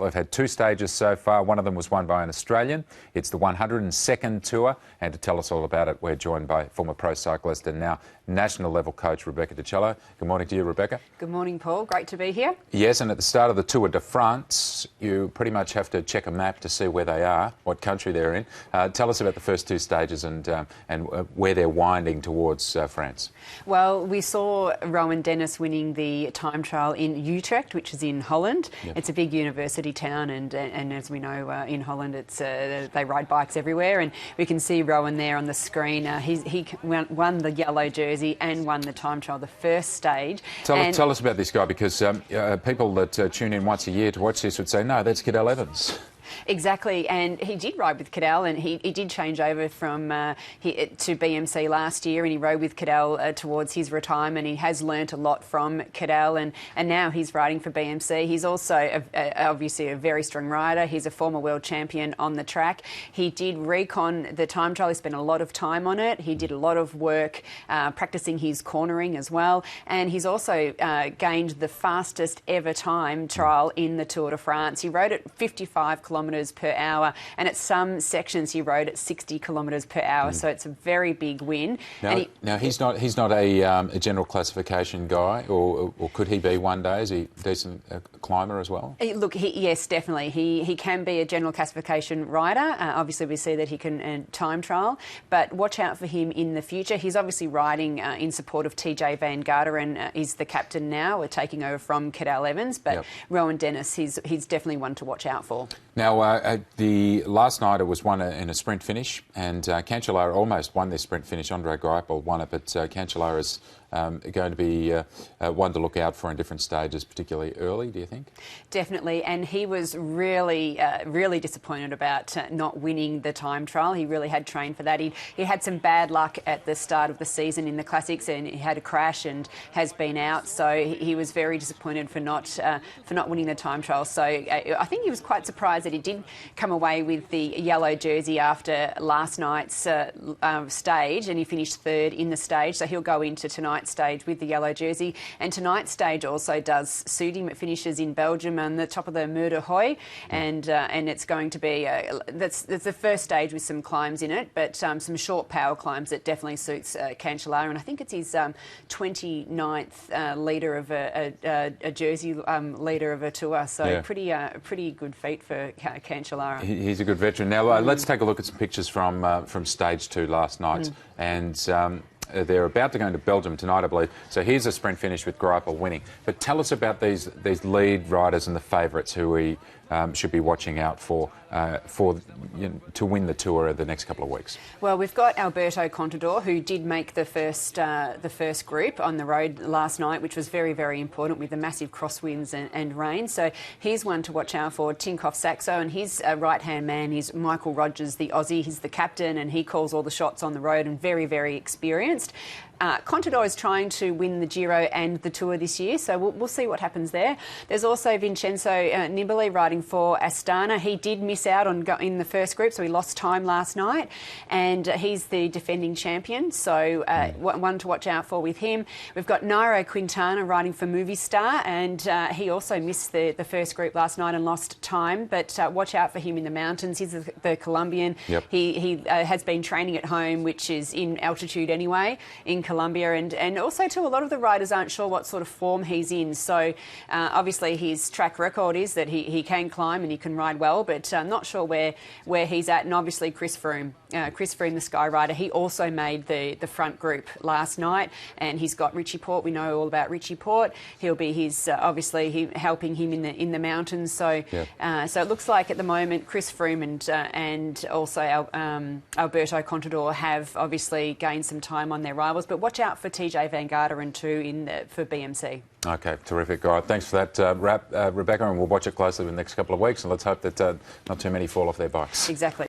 We've had 2 stages so far. One of them was won by an Australian. It's the 102nd tour. And to tell us all about it, we're joined by former pro cyclist and now national level coach Rebecca Dicello. Good morning to you, Rebecca. Good morning, Paul. Great to be here. Yes, and at the start of the Tour de France, you pretty much have to check a map to see where they are, what country they're in. Tell us about the first 2 stages and where they're winding towards France. Well, we saw Rowan Dennis winning the time trial in Utrecht, which is in Holland. Yep. It's a big university town, and as we know, in Holland, it's they ride bikes everywhere, and we can see Rowan there on the screen. He won the yellow jersey and won the time trial, the first stage. Tell us about this guy, because people that tune in once a year to watch this would say, no, that's Cadel Evans. Exactly, and he did ride with Cadel, and he did change over from to BMC last year, and he rode with Cadel towards his retirement. He has learnt a lot from Cadel, and now he's riding for BMC. He's also obviously a very strong rider. He's a former world champion on the track. He did recon the time trial. He spent a lot of time on it. He did a lot of work practicing his cornering as well, and he's also gained the fastest ever time trial in the Tour de France. He rode at 55 kilometres per hour, and at some sections he rode at 60 kilometres per hour. So it's a very big win. Now he's not a general classification guy, or could he be one day? Is he a decent climber as well? Look, yes, definitely. He can be a general classification rider. Obviously, we see that he can time trial, but watch out for him in the future. He's obviously riding in support of TJ Van Garderen. He's the captain now. We're taking over from Cadel Evans, but Rowan Dennis, he's definitely one to watch out for. Now, the last night it was won in a sprint finish, and Cancellara almost won this sprint finish. Andre Greipel won it, but Cancellara is going to be one to look out for in different stages, particularly early, do you think? Definitely, and he was really, really disappointed about not winning the time trial. He really had trained for that. He had some bad luck at the start of the season in the Classics, and he had a crash and has been out, so he was very disappointed for not winning the time trial. So I think he was quite surprised that he did come away with the yellow jersey after last night's stage, and he finished 3rd in the stage, so he'll go into tonight's stage with the yellow jersey. And tonight's stage also does suit him. It finishes in Belgium on the top of the Mur de Huy, and it's going to be that's the first stage with some climbs in it, but some short power climbs that definitely suits Cancellara, and I think it's his 29th leader of a jersey leader of a tour, so pretty good feat for Cancellara. He's a good veteran. Now let's take a look at some pictures from stage 2 last night, and they're about to go into Belgium tonight, I believe. So here's a sprint finish with Greipel winning. But tell us about these lead riders and the favourites who we should be watching out for to win the Tour the next couple of weeks. Well, we've got Alberto Contador, who did make the first group on the road last night, which was very, very important with the massive crosswinds and rain. So he's one to watch out for. Tinkoff Saxo, and his right-hand man is Michael Rogers, the Aussie. He's the captain, and he calls all the shots on the road and very, very experienced. Contador is trying to win the Giro and the Tour this year, so we'll see what happens there. There's also Vincenzo Nibali riding for Astana. He did miss out in the first group, so he lost time last night, and he's the defending champion, so one to watch out for with him. We've got Nairo Quintana riding for Movistar, and he also missed the first group last night and lost time, but watch out for him in the mountains. He's the Colombian. He has been training at home, which is in altitude anyway, in Colombia, and also too, a lot of the riders aren't sure what sort of form he's in, so obviously his track record is that he can climb and he can ride well, but I'm not sure where he's at. And obviously Chris Froome, the Sky Rider, he also made the front group last night, and he's got Richie Porte. We know all about Richie Porte. He'll be obviously helping him in the mountains, so so it looks like at the moment Chris Froome and also Alberto Contador have obviously gained some time on their rivals, but watch out for TJ Van Garderen too for BMC. Okay, terrific. All right, thanks for that wrap, Rebecca, and we'll watch it closely in the next couple of weeks, and let's hope that not too many fall off their bikes. Exactly.